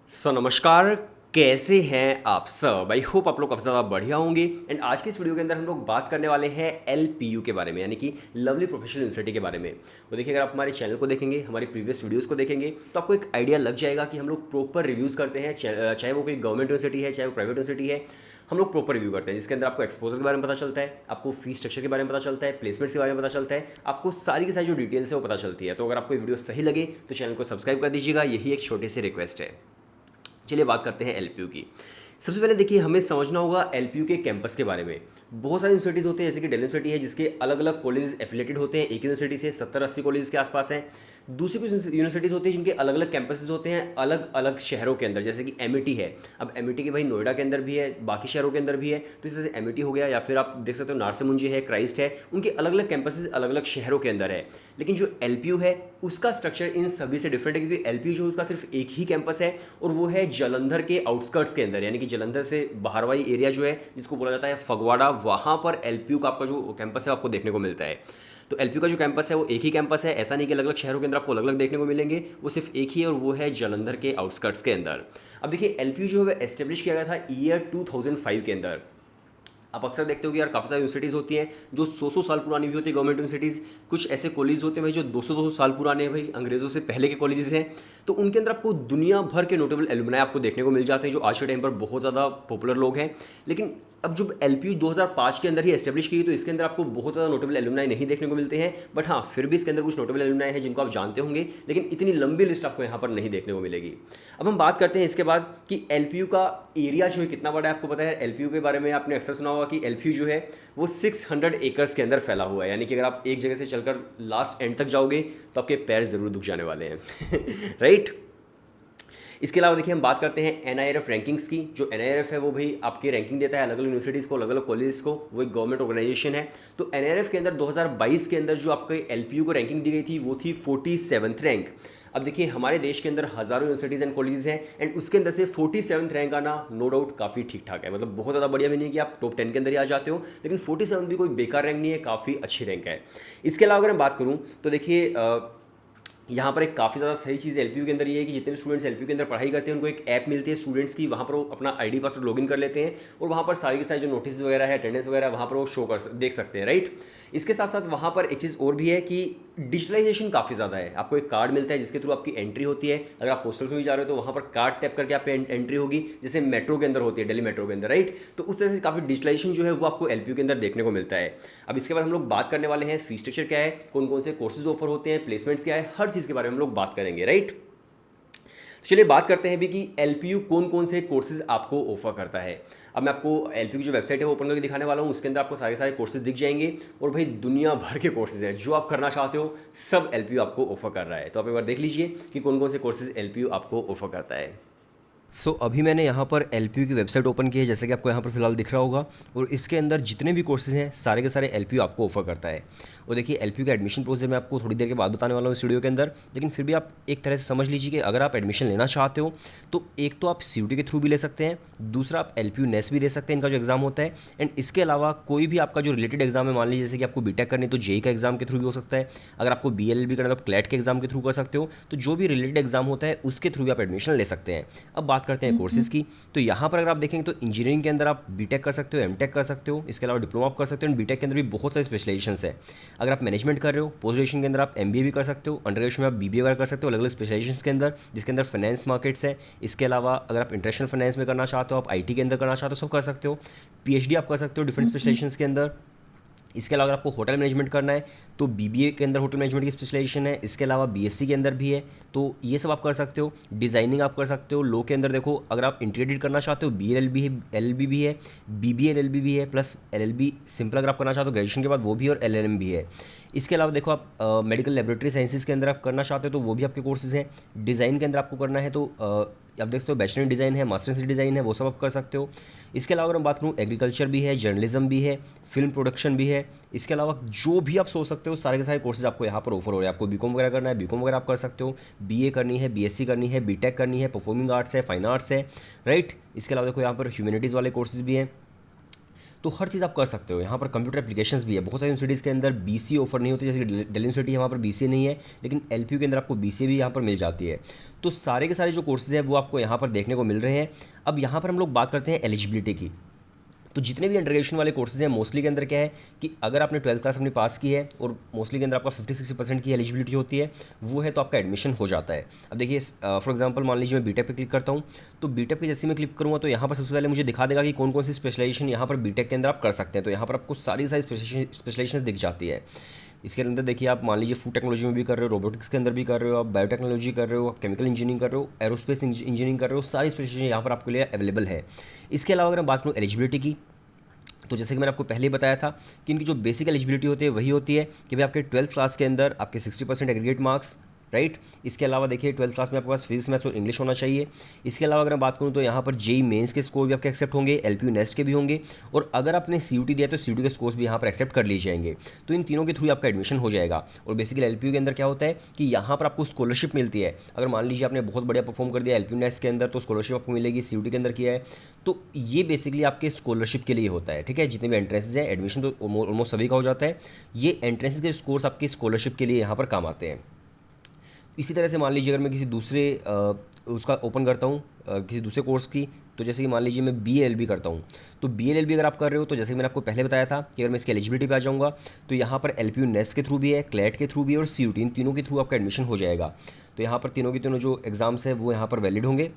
नमस्कार। कैसे हैं आप सब? आई होप आप लोग काफ़ी ज़्यादा बढ़िया होंगे। एंड आज की इस वीडियो के अंदर हम लोग बात करने वाले हैं एलपीयू के बारे में, यानी कि लवली प्रोफेशनल यूनिवर्सिटी के बारे में। तो देखिए, अगर आप हमारे चैनल को देखेंगे, हमारी प्रीवियस वीडियोस को देखेंगे, तो आपको एक आइडिया लग जाएगा कि हम लोग प्रॉपर रिव्यूज़ करते हैं, चाहे वो कोई गवर्नमेंट यूनिवर्सिटी है, चाहे वो प्राइवेट यूनिवर्सिटी है। हम लोग प्रॉपर रिव्यू करते हैं, जिसके अंदर आपको एक्सपोजर के बारे में पता चलता है, आपको फीस स्ट्रक्चर के बारे में पता चलता है, प्लेसमेंट्स के बारे में पता चलता है, आपको सारी की सारी जो डिटेल्स है वो पता चलती है। तो अगर आपको ये वीडियो सही लगे तो चैनल को सब्सक्राइब कर दीजिएगा, यही एक छोटी सी रिक्वेस्ट है। चलिए बात करते हैं एलपीयू की। सबसे पहले देखिए, हमें समझना होगा एलपीयू के कैंपस के बारे में। बहुत सारी यूनिवर्सिटीज़ होते हैं, जैसे कि दिल्ली यूनिवर्सिटी है, जिसके अलग अलग कॉलेज एफिलेटेड होते हैं। एक यूनिवर्सिटी से 70-80 कॉलेज के आसपास हैं। दूसरी कुछ यूनिवर्सिटीज़ होती हैं जिनके अलग अलग कैंपसेस होते हैं अलग अलग शहरों के अंदर, जैसे कि एमईटी है। अब एमईटी के भाई नोएडा के अंदर भी है, बाकी शहरों के अंदर भी है। तो जैसे एमईटी हो गया, या फिर आप देख सकते हो नारसिमुंजी है, क्राइस्ट है, उनके अलग अलग कैंपसेस अलग अलग शहरों के अंदर है। लेकिन जो एलपीयू है उसका स्ट्रक्चर इन सभी से डिफरेंट है, क्योंकि एलपीयू जो है उसका सिर्फ एक ही कैंपस है, और वो है जालंधर के आउटस्कर्ट्स के अंदर, यानी कि जालंधर से बाहर वाली एरिया जो है, जिसको बोला जाता है फगवाड़ा, वहाँ पर एलपीयू का आपका जो कैंपस है आपको देखने को मिलता है। तो एलपीयू का जो कैंपस है वो एक ही कैंपस है, ऐसा नहीं कि अलग अलग शहरों के अंदर आपको अलग अलग देखने को मिलेंगे। वो सिर्फ एक ही है, और वो है जालंधर के आउटस्कर्ट्स के अंदर। अब देखिए, एलपीयू जो है वो एस्टेब्लिश किया गया था ईयर 2005 के अंदर। आप अक्सर देखते हो कि यार काफ़ी सारी यूनिवर्सिटीज़ होती हैं जो 100-100 साल पुरानी भी होती है, गवर्नमेंट यूनिवर्सिटीज़। कुछ ऐसे कॉलेज होते हैं भाई जो 200-200 साल पुराने हैं, भाई अंग्रेज़ों से पहले के कॉलेजेस हैं। तो उनके अंदर आपको दुनिया भर के नोटेबल एलुमनाई आपको देखने को मिल जाते हैं, जो आज के टाइम पर बहुत ज़्यादा पॉपुलर लोग हैं। लेकिन अब जब एलपीयू 2005 के अंदर ही एस्टेब्लिश की, तो इसके अंदर आपको बहुत ज़्यादा नोटेबल एलुमनाई नहीं देखने को मिलते हैं। बट हाँ, फिर भी इसके अंदर कुछ नोटेबल एलुमनाई हैं जिनको आप जानते होंगे, लेकिन इतनी लंबी लिस्ट आपको यहाँ पर नहीं देखने को मिलेगी। अब हम बात करते हैं इसके बाद कि एलपीयू का एरिया जो है कितना बड़ा है। आपको पता है एलपीयू के बारे में आपने अक्सर सुना होगा कि एलपीयू जो है वो 600 एकर्स के अंदर फैला हुआ है, यानी कि अगर आप एक जगह से चलकर लास्ट एंड तक जाओगे तो आपके पैर ज़रूर दुख जाने वाले हैं राइट। इसके अलावा देखिए, हम बात करते हैं एनआईआरएफ रैंकिंग्स की। जो एनआईआरएफ है वो भाई आपकी रैंकिंग देता है अलग अलग यूनिवर्सिटीज़ को, अलग अलग कॉलेजेस को। वो एक गवर्नमेंट ऑर्गेनाइजेशन है। तो एनआईआरएफ के अंदर 2022 के अंदर जो आपके एलपीयू को रैंकिंग दी गई थी वो थी 47th रैंक। अब देखिए, हमारे देश के अंदर हज़ारों यूनिवर्सिटीज़ एंड कॉलेजेस हैं, एंड उसके अंदर से 47th रैंक आना नो डाउट काफ़ी ठीक ठाक है। मतलब बहुत ज़्यादा बढ़िया भी नहीं कि आप टॉप 10 के अंदर ही आ जाते हो, लेकिन 47 भी कोई बेकार रैंक नहीं है, काफ़ी अच्छी रैंक है। इसके अलावा अगर मैं बात करूँ तो देखिए, यहाँ पर एक काफ़ी ज़्यादा सही चीज़ एलपीयू के अंदर ये है कि जितने भी स्टूडेंट्स एलपीयू के अंदर पढ़ाई करते हैं उनको एक ऐप मिलती है स्टूडेंट्स की। वहाँ पर वो अपना आईडी पासवर्ड लॉगिन कर लेते हैं, और वहाँ पर सारी की सारी जो नोटिस वगैरह है, अटेंडेंस वगैरह, वहाँ पर वो शो कर देख सकते हैं राइट। इसके साथ साथ वहाँ पर एक चीज़ और भी है कि डिजिटलाइजेशन काफ़ी ज़्यादा है। आपको एक कार्ड मिलता है जिसके थ्रू आपकी एंट्री होती है। अगर आप हॉस्टल्स में भी जा रहे हो तो वहाँ पर कार्ड टैप करके आप एंट्री होगी, जैसे मेट्रो के अंदर होती है, दिल्ली मेट्रो के अंदर राइट। तो उस तरह से काफ़ी डिजिटलाइजेशन जो है वो आपको एलपीयू के अंदर देखने को मिलता है। अब इसके बाद हम लोग बात करने वाले हैं फीस स्ट्रक्चर क्या है, कौन कौन से कोर्सेज ऑफर होते हैं, प्लेसमेंट्स क्या है, हर चीज़ के बारे में हम लोग बात करेंगे राइट। तो चलिए बात करते हैं भी कि एलपीयू कौन कौन से कोर्सेज आपको ऑफर करता है। अब मैं आपको एलपीयू की जो वेबसाइट है वो ओपन करके दिखाने वाला हूँ। उसके अंदर आपको सारे सारे कोर्सेज दिख जाएंगे, और भाई दुनिया भर के कोर्सेज हैं जो आप करना चाहते हो, सब एलपीयू आपको ऑफर कर रहा है। तो आप एक बार देख लीजिए कि कौन कौन से कोर्सेज एलपीयू आपको ऑफर करता है। अभी मैंने यहाँ पर एलपीयू की वेबसाइट ओपन की है, जैसे कि आपको यहाँ पर फिलहाल दिख रहा होगा। और इसके अंदर जितने भी कोर्सेज हैं सारे के सारे एलपीयू आपको ऑफर करता है। और देखिए, एलपीयू का एडमिशन प्रोसेस मैं आपको थोड़ी देर के बाद बताने वाला हूँ इस वीडियो के अंदर, लेकिन फिर भी आप एक तरह से समझ लीजिए कि अगर आप एडमिशन लेना चाहते हो तो एक तो आप सीयूटी के थ्रू भी ले सकते हैं, दूसरा आप एलपीयू नेस भी दे सकते हैं, इनका जो एग्जाम होता है। एंड इसके अलावा कोई भी आपका जो रिलेटेड एग्जाम है, मान लीजिए जैसे कि आपको बीटेक करनी है तो जेई का एग्जाम के थ्रू भी हो सकता है। अगर आपको बीएलएलबी करना है तो क्लैट के एग्जाम के थ्रू कर सकते हो। तो जो भी रिलेटेड एग्जाम होता है उसके थ्रू भी आप एडमिशन ले सकते हैं। अब बात करते हैं कोर्सेज की। तो यहाँ पर अगर आप देखेंगे तो इंजीनियरिंग के अंदर आप बीटेक कर सकते हो, एमटेक कर सकते हो, इसके अलावा डिप्लोमा आप कर सकते हो। एंड बीटेक के अंदर भी बहुत सारे स्पेशलाइजेशंस है। अगर आप मैनेजमेंट कर रहे हो, पोस्ट ग्रेजुएशन के अंदर आप एमबीए भी कर सकते हो, अंडर ग्रेजुएशन में आप बीबीए वगैरह कर सकते हो अलग अलग स्पेशलाइजेशंस के अंदर, जिसके अंदर फाइनेंस मार्केट्स है। इसके अलावा अगर आप इंटरनेशनल फाइनेंस में करना चाहते हो, आप आईटी के अंदर करना चाहते हो, सब कर सकते हो। पीएचडी आप कर सकते हो डिफरेंट स्पेशलाइजेशंस के अंदर। इसके अलावा अगर आपको होटल मैनेजमेंट करना है तो बीबीए के अंदर होटल मैनेजमेंट की स्पेशलाइजेशन है। इसके अलावा बीएससी के अंदर भी है, तो ये सब आप कर सकते हो। डिज़ाइनिंग आप कर सकते हो। लॉ के अंदर देखो, अगर आप इंटीग्रेटेड करना चाहते हो, बीएलएलबी है, एलएलबी भी है, बीबीएलएलबी भी है, प्लस एलएलबी सिंपल अगर आप करना चाहते हो ग्रेजुएशन के बाद वो भी, और एलएलएम भी है। इसके अलावा देखो, आप मेडिकल लेबोरेटरी साइंसेज के अंदर आप करना चाहते हो तो वो भी आपके कोर्सेज हैं। डिज़ाइन के अंदर आपको करना है तो आप देख सकते हो बैचलर इन डिज़ाइन है, मास्टर्स इन डिज़ाइन है, वो सब आप कर सकते हो। इसके अलावा अगर मैं बात करूँ, एग्रीकल्चर भी है, जर्नलिज्म भी है, फिल्म प्रोडक्शन भी है। इसके अलावा जो भी आप सोच सकते हो सारे के सारे कोर्सेज आपको यहाँ पर ऑफर हो रहे हैं। आपको बीकॉम वगैरह करना है, बीकॉम वगैरह आप कर सकते हो। बीए करनी है, बीएससी करनी है, बीटेक करनी है, परफॉर्मिंग आर्ट्स है, फाइन आर्ट्स है राइट। इसके अलावा देखो यहाँ पर ह्यूमैनिटीज़ वाले कोर्सेज भी हैं। तो हर चीज़ आप कर सकते हो। यहाँ पर कंप्यूटर एप्लीकेशंस भी है। बहुत सारी यूनिवर्सिटीज़ के अंदर बीसीए ऑफर नहीं होती, जैसे कि दिल्ली यूनिवर्सिटी है वहाँ पर बीसीए नहीं है, लेकिन एलपीयू के अंदर आपको बीसीए भी यहाँ पर मिल जाती है। तो सारे के सारे जो कोर्सेज हैं वो आपको यहाँ पर देखने को मिल रहे हैं। अब यहाँ पर हम लोग बात करते हैं एलिजिबिलिटी की। तो जितने भी अंडर ग्रेजुएशन वाले कोर्सेज हैं मोस्टली के अंदर क्या है कि अगर आपने 12th क्लास अपनी पास की है और मोस्टली के अंदर आपका 50-60% की एलिजिबिलिटी होती है, वो है तो आपका एडमिशन हो जाता है। अब देखिए फॉर एग्जांपल मान लीजिए मैं बीटेक पे क्लिक करता हूँ, तो बीटेक पे जैसे मैं क्लिक करूँगा तो यहाँ पर सबसे पहले मुझे दिखा देगा कि कौन कौन सी स्पेशलाइजेशन यहाँ पर बीटेक के अंदर आप कर सकते हैं। तो यहाँ पर आपको सारी स्पेशलाइजेशन दिख जाती है। इसके अंदर देखिए आप मान लीजिए फूड टेक्नोलॉजी में भी कर रहे हो, रोबोटिक्स के अंदर भी कर रहे हो, आप बायोटेक्नोलॉजी कर रहे हो, आप केमिकल इंजीनियरिंग कर रहे हो, एरोस्पेस इंजीनियरिंग कर रहे हो, सारी स्पेशलाइजेशन यहाँ पर आपके लिए अवेलेबल है। इसके अलावा अगर मैं बात करूँ एलिजिबिलिटी की, तो जैसे कि मैंने आपको पहले ही बताया था कि इनकी जो बेसिक एलिजिबिलिटी होती है वही होती है कि भाई आपके 12th क्लास के अंदर आपके 60% एग्रीगेट मार्क्स, राइट। इसके अलावा देखिए 12th क्लास में आपके पास फिजिक्स मैथ्स और इंग्लिश होना चाहिए। इसके अलावा अगर मैं बात करूं तो यहाँ पर जेई मेंस के स्कोर भी आपके एक्सेप्ट होंगे, एलपीयू नेस्ट के भी होंगे, और अगर आपने सीयूटी दिया तो सीयूटी के स्कोर्स भी यहाँ पर एक्सेप्ट कर लिए जाएंगे। तो इन तीनों के थ्रू आपका एडमिशन हो जाएगा। और बेसिकली एलपीयू के अंदर क्या होता है कि यहाँ पर आपको स्कॉलरशिप मिलती है। अगर मान लीजिए आपने बहुत बढ़िया परफॉर्म कर दिया एलपीयू नेस्ट के अंदर तो स्कॉलरशिप आपको मिलेगी, सीयूटी के अंदर किया है तो ये बेसिकली आपके स्कॉलरशिप के लिए होता है, ठीक है। जितने भी एंट्रेंसेज हैं, एडमिशन तो ऑलमोस्ट सभी का हो जाता है, ये एंट्रेंसेज के स्कोर्स आपके स्कॉलरशिप के लिए यहाँ पर काम आते हैं। इसी तरह से मान लीजिए अगर मैं किसी दूसरे उसका ओपन करता हूँ किसी दूसरे कोर्स की, तो जैसे कि मान लीजिए मैं BA-LLB करता हूँ, तो BA-LLB अगर आप कर रहे हो तो जैसे कि मैंने आपको पहले बताया था कि अगर मैं इसकी एलिजिबिलिटी पे आ जाऊँगा तो यहाँ पर एलपीयू नेस्ट के थ्रू भी है, क्लैट के थ्रू भी है और सीयूटी, इन तीनों के थ्रू आपका एडमिशन हो जाएगा। तो यहाँ पर तीनों के तीनों जो एग्ज़ाम्स हैं वो यहाँ पर वैलिड होंगे।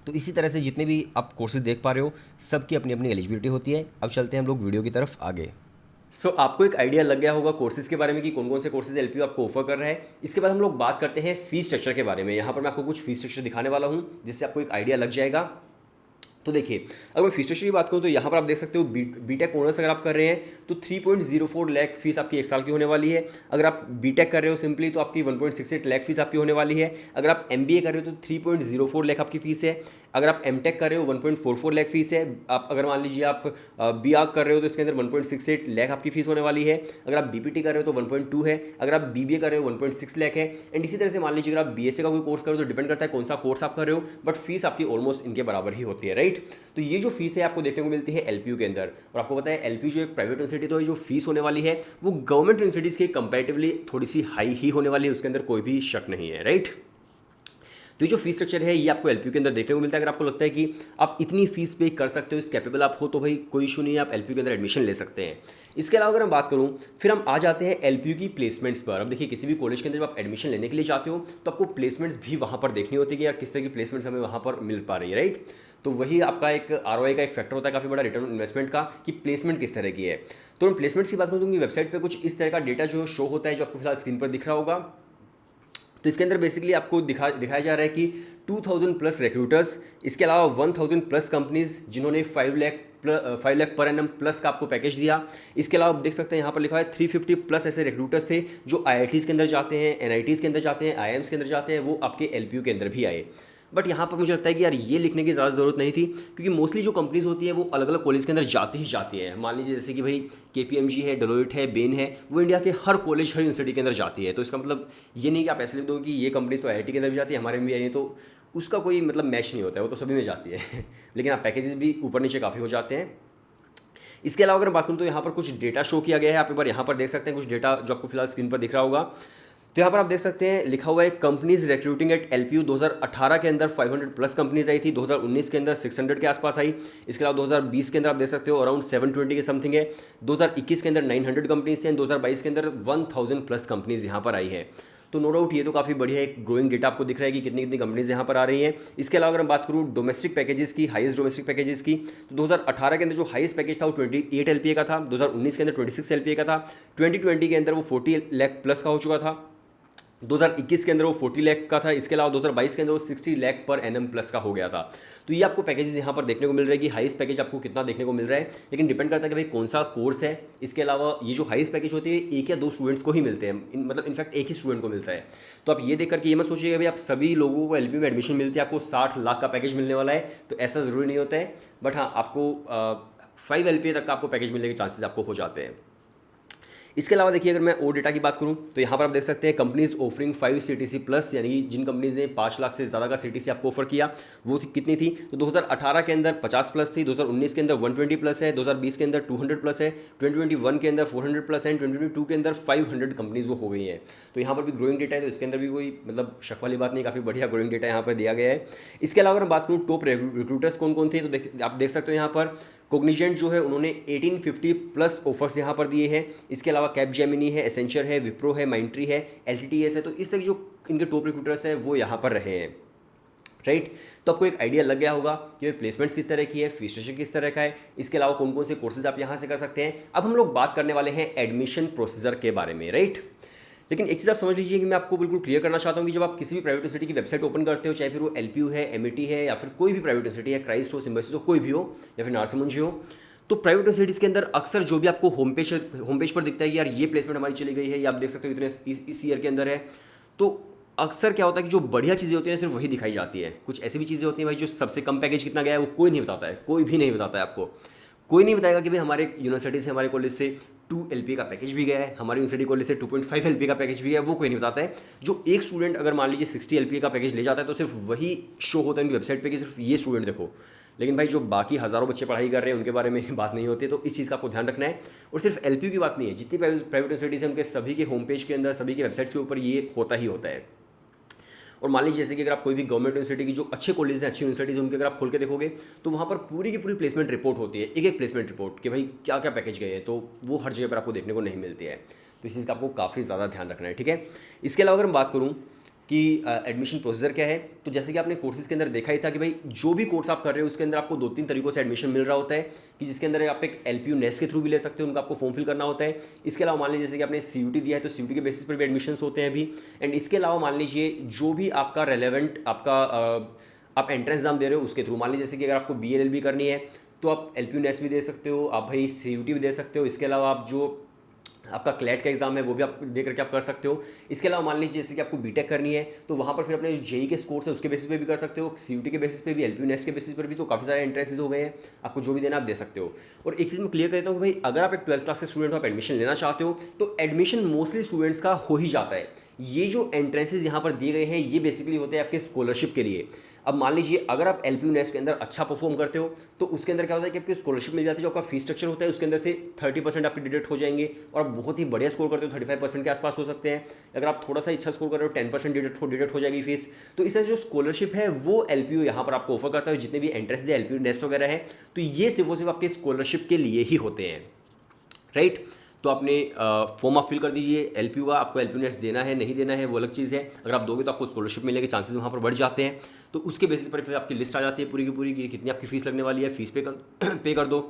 तो इसी तरह से जितने भी आप कोर्सेज देख पा रहे हो सबकी अपनी अपनी एलिजिबिलिटी होती है। अब चलते हैं हम लोग वीडियो की तरफ आगे। आपको एक आइडिया लग गया होगा कोर्सेज के बारे में कि कौन कौन से कोर्सेज एलपीयू आपको ऑफर कर रहा है। इसके बाद हम लोग बात करते हैं फीस स्ट्रक्चर के बारे में। यहाँ पर मैं आपको कुछ फीस स्ट्रक्चर दिखाने वाला हूँ जिससे आपको एक आइडिया लग जाएगा। तो देखिए अगर मैं फीस स्ट्रक्चर की बात करूँ तो यहाँ पर आप देख सकते हो बीटेक ऑनर्स अगर आप कर रहे हैं तो 3.04 लाख फीस आपकी एक साल की होने वाली है। अगर आप बीटेक कर रहे हो सिंपली तो आपकी 1.68 लाख फीस आपकी होने वाली है। अगर आप एमबीए कर रहे हो तो 3.04 लाख आपकी फीस है। अगर आप एमटेक कर रहे हो 1.44 लाख फीस है। आप अगर मान लीजिए आप बीआर्क कर रहे हो तो इसके अंदर 1.68 लाख आपकी फीस होने वाली है। अगर आप बीपीटी कर रहे हो तो 1.2 है। अगर आप बीबीए कर रहे हो 1.6 लाख है। एंड इसी तरह से मान लीजिए अगर आप बीएससी का कोई कोर्स कर रहे हो तो डिपेंड करता है कौन सा कोर्स आप कर रहे हो, बट फीस आपकी ऑलमोस्ट इनके बराबर ही होती है, राइट। तो ये जो फीस है आपको देखने को मिलती है एलपीयू के अंदर। और आपको पता है एलपीयू जो एक प्राइवेट यूनिवर्सिटी, तो जो फीस होने वाली है वो गवर्नमेंट यूनिवर्सिटीज़ के कंपैरेटिवली थोड़ी सी हाई ही होने वाली है, उसके अंदर कोई भी शक नहीं है, राइट। तो ये जो फीस स्ट्रक्चर है ये आपको एलपीयू के अंदर देखने को मिलता है। अगर आपको लगता है कि आप इतनी फीस पे कर सकते हो, इस कैपेबल आप हो, तो भाई कोई इशू नहीं है, आप एलपीयू के अंदर एडमिशन ले सकते हैं। इसके अलावा अगर मैं बात करूं फिर हम आ जाते हैं एलपीयू की प्लेसमेंट्स पर। अब देखिए किसी भी कॉलेज के अंदर जब आप एडमिशन लेने के लिए जाते हो तो आपको प्लेसमेंट्स भी वहाँ पर देखनी होती है कि यार किस तरह की प्लेसमेंट्स हमें वहाँ पर मिल पा रही है, राइट। तो वही आपका एक आरओआई का एक फैक्टर होता है काफ़ी बड़ा, रिटर्न ऑन इन्वेस्टमेंट का, कि प्लेसमेंट किस तरह की है। तो हम प्लेसमेंट्स की बात करूँ तो वेबसाइट पर कुछ इस तरह का डेटा जो शो होता है जो आपको फिलहाल स्क्रीन पर दिख रहा होगा। तो इसके अंदर बेसिकली आपको दिखाया जा रहा है कि 2000 प्लस रिक्रूटर्स, इसके अलावा 1000 प्लस कंपनीज जिन्होंने 5 लाख पर एनम प्लस का आपको पैकेज दिया। इसके अलावा आप देख सकते हैं यहाँ पर लिखा है 350 प्लस ऐसे रिक्रूटर्स थे जो आईआईटीज़ के अंदर जाते हैं, एनआईटीज़ के अंदर जाते हैं, आईआईएम्स के अंदर जाते हैं, वो आपके एलपीयू के अंदर भी आए। बट यहाँ पर मुझे लगता है कि यार ये लिखने की ज़्यादा ज़रूरत नहीं थी, क्योंकि मोस्टली जो कंपनीज होती है वो अलग अलग कॉलेज के अंदर जाती ही जाती है। मान लीजिए जैसे कि भाई केपीएमजी है, डेलोइट है, बेन है, वो इंडिया के हर कॉलेज हर यूनिवर्सिटी के अंदर जाती है। तो इसका मतलब ये नहीं कि आप ऐसे लिख दो कि ये कंपनीज तो आईआईटी के अंदर भी जाती है, हमारे में भी आई है, तो उसका कोई मतलब मैच नहीं होता है, वो तो सभी में जाती है लेकिन आप पैकेजेस भी ऊपर नीचे काफ़ी हो जाते हैं। इसके अलावा अगर बात करूँ तो यहाँ पर कुछ डेटा शो किया गया है, आप एक बार यहाँ पर देख सकते हैं कुछ डेटा जो आपको फिलहाल स्क्रीन पर दिख रहा होगा। तो यहाँ पर आप देख सकते हैं लिखा हुआ है कंपनीज रिक्रूटिंग एट एलपीयू। 2018 के अंदर 500 प्लस कंपनीज आई थी, 2019 के अंदर 600 के आसपास आई। इसके अलावा 2020 के अंदर आप देख सकते हो अराउंड 720 के समथिंग है। 2021 के अंदर 900 कंपनीज थे, 2022 के अंदर 1000 प्लस कंपनीज यहाँ पर आई है। तो नो डाउट ये तो काफ़ी बढ़िया एक ग्रोइंग डेटा आपको दिख रहा है कि कितनी कितनी कंपनीज यहाँ पर आ रही हैं। इसके अलावा अगर मैं बात करूँ डोमेस्टिक पैकेजेस की, हाईएस्ट डोमेस्टिक पैकेजेस की, तो 2018 के अंदर जो हाईएस्ट पैकेज था वो 28 एलपीए का था, 2019 के अंदर 26 एलपीए का था, 2020 के अंदर वो 40 लाख प्लस का हो चुका था, 2021 के अंदर वो 40 लाख का था। इसके अलावा 2022 के अंदर वो 60 लाख पर एनएम प्लस का हो गया था। तो ये आपको पैकेजेस यहाँ पर देखने को मिल रहा है कि हाईएस्ट पैकेज आपको कितना देखने को मिल रहा है, लेकिन डिपेंड करता है कि भाई कौन सा कोर्स है। इसके अलावा ये जो हाईएस्ट पैकेज होती है एक या दो स्टूडेंट्स को ही मिलते हैं, मतलब इनफैक्ट एक ही स्टूडेंट को मिलता है। तो आप ये देख करके ये मत सोचिएगा भाई आप सभी लोगों को एलपीयू में एडमिशन मिलती है आपको 60 लाख का पैकेज मिलने वाला है, तो ऐसा ज़रूरी नहीं होता है। बट हाँ, आपको 5 एलपीए तक का आपको पैकेज मिलने के चांसेस आपको हो जाते हैं। इसके अलावा देखिए अगर मैं और डेटा की बात करूं तो यहाँ पर आप देख सकते हैं कंपनीज ऑफरिंग 5 सीटीसी प्लस, यानी कि जिन कंपनीज ने 5 लाख से ज़्यादा का सीटीसी आपको ऑफर किया वो कितनी थी, तो 2018 के अंदर 50 प्लस थी, 2019 के अंदर 120 प्लस है, 2020 के अंदर 200 प्लस है, 2021 के अंदर 400 प्लस है, 2022 के अंदर 500 कंपनीज वो हो गई हैं। तो यहाँ पर भी ग्रोइंग डेटा है, तो इसके अंदर भी कोई मतलब शक वाली बात नहीं, काफ़ी बढ़िया ग्रोइंग डेटा यहाँ पर दिया गया है। इसके अलावा अगर बात करूँ टॉप रिक्रूटर्स कौन कौन थे, तो आप देख सकते हो यहाँ पर कोग्निजेंट जो है उन्होंने 1850 प्लस ऑफर्स यहाँ पर दिए हैं। इसके अलावा कैपजेमिनी है, एसेंचर है, विप्रो है, माइंट्री है, एलटीटीएस है। तो इस तरह जो इनके टॉप रिक्रूटर्स हैं वो यहाँ पर रहे हैं, राइट। तो आपको एक आइडिया लग गया होगा कि प्लेसमेंट्स किस तरह की है, फीस स्ट्रक्चर किस तरह का है, इसके अलावा कौन कौन से कोर्सेज आप यहाँ से कर सकते हैं। अब हम लोग बात करने वाले हैं एडमिशन प्रोसीजर के बारे में, राइट। लेकिन एक चीज़ आप समझ लीजिए कि मैं आपको बिल्कुल क्लियर करना चाहता हूँ कि जब आप किसी भी प्राइवेट यूनिवर्सिटी की वेबसाइट ओपन करते हो, चाहे फिर वो एलपीयू है, एमईटी है, या फिर कोई भी प्राइवेट यूनिवर्सिटी है, क्राइस्ट हो, सिम्बायोसिस हो, कोई भी हो, या फिर नारसिमुंजी हो, तो प्राइवेट यूनिवर्सिटीज़ के अंदर अक्सर जो भी आपको होम पेज पर दिखता है कि यार ये प्लेसमेंट हमारी चली गई है, या आप देख सकते हो इतने इस ईयर के अंदर है, तो अक्सर क्या होता है कि जो बढ़िया चीज़ें होती हैं सिर्फ वही दिखाई जाती है। कुछ ऐसी भी चीज़ें होती हैं भाई जो सबसे कम पैकेज कितना गया है वो कोई नहीं बताता है, कोई भी नहीं बताता है आपको। कोई नहीं बताएगा कि भाई हमारे यूनिवर्सिटी से, हमारे कॉलेज से 2 LPA का पैकेज भी गया है, हमारी यूनिवर्सिटी कॉलेज से 2.5 LPA का पैकेज भी है, वो कोई नहीं बताता है। जो एक स्टूडेंट अगर मान लीजिए 60 LPA का पैकेज ले जाता है तो सिर्फ वही शो होता है उनकी वेबसाइट पे कि सिर्फ ये स्टूडेंट देखो, लेकिन भाई जो बाकी हज़ारों बच्चे पढ़ाई कर रहे हैं उनके बारे में बात नहीं होती। तो इस चीज़ का आपको ध्यान रखना है। और सिर्फ LPU की बात नहीं है, जितनी प्राइवेट यूनिवर्सिटीज़ हैं उनके सभी के होम पेज के अंदर, सभी के वेबसाइट्स के ऊपर ये होता ही होता है। और मान लीजिए जैसे कि अगर आप कोई भी गवर्नमेंट यूनिवर्सिटी की जो अच्छे कॉलेज हैं, अच्छी यूनिवर्सिटीज़, उनके अगर आप खोल के देखोगे तो वहाँ पर पूरी की पूरी प्लेसमेंट रिपोर्ट होती है, एक प्लेसमेंट रिपोर्ट कि भाई क्या क्या पैकेज गए हैं, तो वो हर जगह पर आपको देखने को नहीं मिलती है। तो इस चीज़ का आपको काफ़ी ज़्यादा ध्यान रखना है, ठीक है। इसके अलावा अगर मैं बात करूँ कि एडमिशन प्रोसीजर क्या है, तो जैसे कि आपने कोर्सेज के अंदर देखा ही था कि भाई जो भी कोर्स आप कर रहे हो उसके अंदर आपको 2-3 तरीकों से एडमिशन मिल रहा होता है, कि जिसके अंदर आप एक LPU नेस्ट के थ्रू भी ले सकते हो, उनका आपको फॉर्म फिल करना होता है। इसके अलावा मान लीजिए जैसे कि आपने CUT दिया है तो CUT के बेसिस पर भी एडमिशन्स होते हैं अभी। एंड इसके अलावा मान लीजिए जो भी आपका रेलेवेंट आपका आप एंट्रेंस एग्जाम दे रहे हो उसके थ्रू, मान लीजिए जैसे कि अगर आपको BLLB करनी है तो आप LPU नेस्ट भी दे सकते हो, आप भाई CUT भी दे सकते हो। इसके अलावा आप जो आपका क्लैट का एग्जाम है वो भी आप दे करके आप कर सकते हो। इसके अलावा मान लीजिए जैसे कि आपको बीटेक करनी है तो वहाँ पर फिर अपने जो जेई के स्कोर्स है उसके बेसिस पे भी कर सकते हो, CUT के बेसिस पे भी, LPU नेस्ट के बेसिस पर भी। तो काफ़ी सारे एंट्रेंसेज हो गए हैं, आपको जो भी देना आप दे सकते हो। और एक चीज़ मैं क्लियर करता हूँ कि भाई अगर आप एक 12th क्लास के स्टूडेंट हो, आप एडमिशन लेना चाहते हो तो एडमिशन मोस्टली स्टूडेंट्स का हो ही जाता है। ये जो एंट्रेंसेज यहाँ पर दिए गए हैं ये बेसिकली होते हैं आपके स्कॉलरशिप के लिए। अब मान लीजिए अगर आप LPU नेस्ट के अंदर अच्छा परफॉर्म करते हो तो उसके अंदर क्या होता है कि आपकी स्कॉलरशिप मिल जाती है, जो आपका फीस स्ट्रक्चर होता है उसके अंदर से 30% आपके डिडक्ट हो जाएंगे, और आप बहुत ही बढ़िया स्कोर करते हो 35% के आसपास हो सकते हैं। अगर आप थोड़ा सा अच्छा स्कोर कर रहे हो 10% डिडक्ट हो जाएगी फीस। तो इस तरह जो स्कॉलरशिप है वो LPU यहाँ पर आपको ऑफर करता है। जितने भी एंट्रेंस है LPU नेस्ट वगैरह है तो ये सिर्फ आपके स्कॉलरशिप के लिए ही होते हैं, राइट। तो आपने फॉर्म आप फिल कर दीजिए LPU का, आपको LPU नेस्ट देना है नहीं देना है वो अलग चीज़ है। अगर आप दोगे तो आपको स्कॉलरशिप मिलने के चांसेस वहाँ पर बढ़ जाते हैं। तो उसके बेसिस पर फिर आपकी लिस्ट आ जाती है पूरी की पूरी कि कितनी आपकी फीस लगने वाली है, फीस पे कर दो।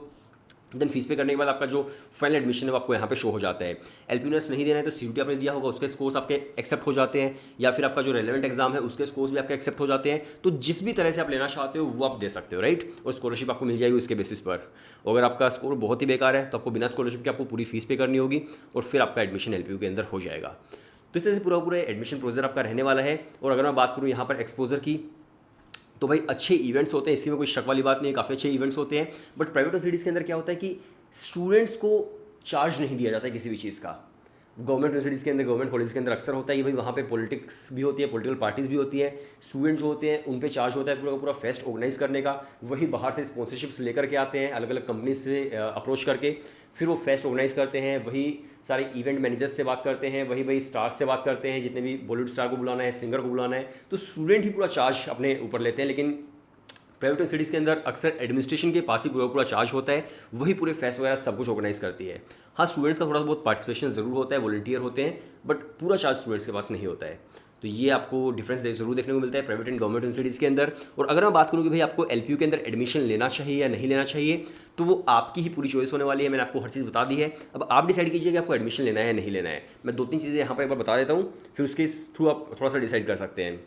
देन फीस पे करने के बाद आपका जो फाइनल एडमिशन है वो आपको यहाँ पे शो हो जाता है। LPU नेस्ट नहीं देना है तो CUT आपने दिया होगा उसके स्कोर्स आपके एक्सेप्ट हो जाते हैं, या फिर आपका जो रेलेवेंट एग्जाम है उसके स्कोर्स भी आपके एक्सेप्ट हो जाते हैं। तो जिस भी तरह से आप लेना चाहते हो वो आप दे सकते हो, राइट। और स्कॉलरशिप आपको मिल जाएगी उसके बेसिस पर। अगर आपका स्कोर बहुत ही बेकार है तो आपको बिना स्कॉलरशिप के आपको पूरी फीस पे करनी होगी और फिर आपका एडमिशन LPU के अंदर हो जाएगा। तो इस तरह से पूरा एडमिशन प्रोसीजर आपका रहने वाला है। और अगर मैं बात करूँ यहाँ पर एक्सपोजर की, तो भाई अच्छे इवेंट्स होते हैं, इसकी में कोई शक वाली बात नहीं है, काफ़ी अच्छे इवेंट्स होते हैं। बट प्राइवेट यूनिवर्सिटीज़ के अंदर क्या होता है कि स्टूडेंट्स को चार्ज नहीं दिया जाता है किसी भी चीज़ का। गवर्नमेंट यूनिवर्सिटीज़ के अंदर, गवर्नमेंट कॉलेज के अंदर अक्सर होता है कि भाई वहाँ पे पॉलिटिक्स भी होती है, पॉलिटिकल पार्टीज़ भी होती हैं। स्टूडेंट जो होते हैं उन पे चार्ज होता है पूरा का पूरा फेस्ट ऑर्गेनाइज करने का। वही बाहर से स्पॉन्सरशिप्स लेकर के आते हैं, अलग अलग कंपनी से अप्रोच करके फिर वो फेस्ट ऑर्गेनाइज करते हैं। वही सारे इवेंट मैनेजर्स से बात करते हैं, वही स्टार्स से बात करते हैं, जितने भी बॉलीवुड स्टार को बुलाना है, सिंगर को बुलाना है, तो स्टूडेंट ही पूरा चार्ज अपने ऊपर लेते हैं। लेकिन प्राइवेट यूनिवर्सिटीज़ के अंदर अक्सर एडमिनिस्ट्रेशन के पास ही पूरा चार्ज होता है, वही पूरे फेस्ट वगैरह सब कुछ ऑर्गेनाइज करती है। हाँ, स्टूडेंट्स का थोड़ा बहुत पार्टिसिपेशन ज़रूर होता है, वॉलंटियर होते हैं, बट पूरा चार्ज स्टूडेंट्स के पास नहीं होता है। तो ये आपको डिफरेंस ज़रूर देखने को मिलता है प्राइवेट एंड गवर्नमेंट यूनिवर्सिटीज़ के अंदर। और अगर मैं बात करूँ कि भाई आपको LPU के अंदर एडमिशन लेना चाहिए या नहीं लेना चाहिए, तो वो आपकी ही पूरी चॉइस होने वाली है। मैंने आपको हर चीज़ बता दी है, अब आप डिसाइड कीजिए कि आपको एडमिशन लेना है या नहीं लेना है। मैं 2-3 चीज़ें यहाँ पर एक बार बता देता हूँ, फिर उसके थ्रू आप थोड़ा सा डिसाइड कर सकते हैं।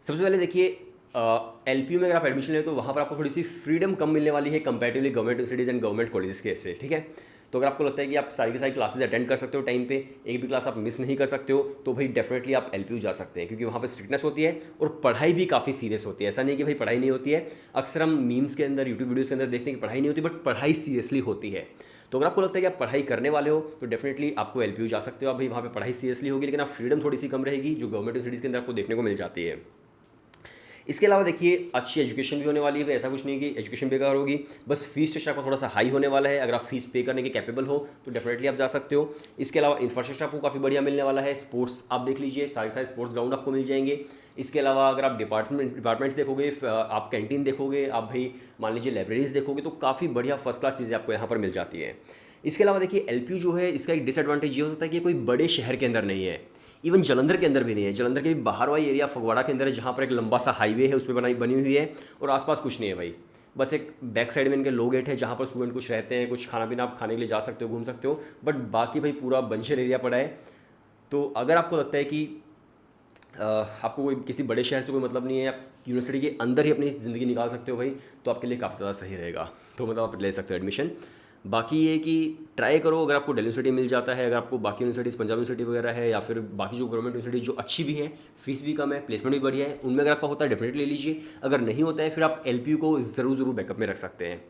सबसे पहले देखिए, LPU में अगर आप एडमिशन लें तो वहाँ पर आपको थोड़ी सी फ्रीडम कम मिलने वाली है comparatively government universities and government colleges के से, ठीक है। तो अगर आपको लगता है कि आप सारी की सारी क्लासेज अटेंड कर सकते हो टाइम पे, एक भी क्लास आप मिस नहीं कर सकते हो, तो भाई डेफिनेटली आप LPU जा सकते हैं, क्योंकि वहाँ पर स्ट्रिक्टनेस होती है और पढ़ाई भी काफ़ी सीरियस होती है। ऐसा नहीं कि भाई पढ़ाई नहीं होती है, अक्सर हम मीम्स के अंदर, यूट्यूब वीडियोज़ के अंदर देखते हैं कि पढ़ाई नहीं होती, बट पढ़ाई सीरियसली होती है। तो अगर आपको लगता है कि आप पढ़ाई करने वाले हो तो डेफिनेटली आपको LPU जा सकते हो। आप भाई वहाँ पे पढ़ाई सीरियसली होगी, लेकिन आप फ्रीडम थोड़ी सी कम रहेगी, जो गवर्नमेंट यूनिवर्सिटीज़ के अंदर आपको देखने को मिल जाती है। इसके अलावा देखिए अच्छी एजुकेशन भी होने वाली है, ऐसा कुछ नहीं कि एजुकेशन बेकार होगी, बस फीस स्ट्रक्चर आपका थोड़ा सा हाई होने वाला है। अगर आप फीस पे करने के कैपेबल हो तो डेफिनेटली आप जा सकते हो। इसके अलावा इंफ्रास्ट्रक्चर आपको काफ़ी बढ़िया मिलने वाला है। स्पोर्ट्स आप देख लीजिए, सारे सारे स्पोर्ट्स ग्राउंड आपको मिल जाएंगे। इसके अलावा अगर आप डिपार्टमेंट्स देखोगे, आप कैंटीन देखोगे, आप भाई मान लीजिए लाइब्रेरीज देखोगे, तो काफ़ी बढ़िया फर्स्ट क्लास चीज़ें आपको यहाँ पर मिल जाती है। इसके अलावा देखिए LPU जो है, इसका एक डिसएडवांटेज ये हो सकता है कि कोई बड़े शहर के अंदर नहीं है, इवन जलंधर के अंदर भी नहीं है। जलंधर के भी बाहर वाली एरिया फगवाड़ा के अंदर है, जहाँ पर एक लंबा सा हाईवे है, उस पर बनी हुई है, और आसपास कुछ नहीं है भाई। बस एक बैक साइड में इनके लो गेट है, जहाँ पर स्टूडेंट कुछ रहते हैं, कुछ खाना पीना आप खाने के लिए जा सकते हो, घूम सकते हो, बट बाकी भाई पूरा बंजर एरिया पड़ा है। तो अगर आपको लगता है कि आपको कोई किसी बड़े शहर से कोई मतलब नहीं है, आप यूनिवर्सिटी के अंदर ही अपनी ज़िंदगी निकाल सकते हो भाई, तो आपके लिए काफ़ी ज़्यादा सही रहेगा। तो मतलब आप ले सकते हो एडमिशन। बाकी ये कि ट्राई करो, अगर आपको दिल्ली यूनिवर्सिटी मिल जाता है, अगर आपको बाकी यूनिवर्सिटीज़ पंजाब यूनिवर्सिटी वगैरह है, या फिर बाकी जो गवर्नमेंट यूनिवर्सिटी जो अच्छी भी है, फीस भी कम है, प्लेसमेंट भी बढ़िया है, उनमें अगर आपका होता है डेफिनेटली ले लीजिए। अगर नहीं होता है फिर आप LPU को ज़रूर बैकअप में रख सकते हैं।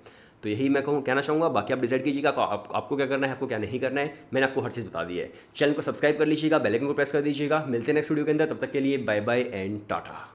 तो यही मैं कहना चाहूँगा। बाकी आप डिसाइड कीजिएगा आपको क्या करना है, आपको क्या नहीं करना है। मैंने आपको हर चीज़ बता दी है। चैनल को सब्सक्राइब कर लीजिएगा, बेल आइकन को प्रेस कर दीजिएगा। मिलते हैं नेक्स्ट वीडियो के अंदर, तब तक के लिए बाय बाय एंड टाटा।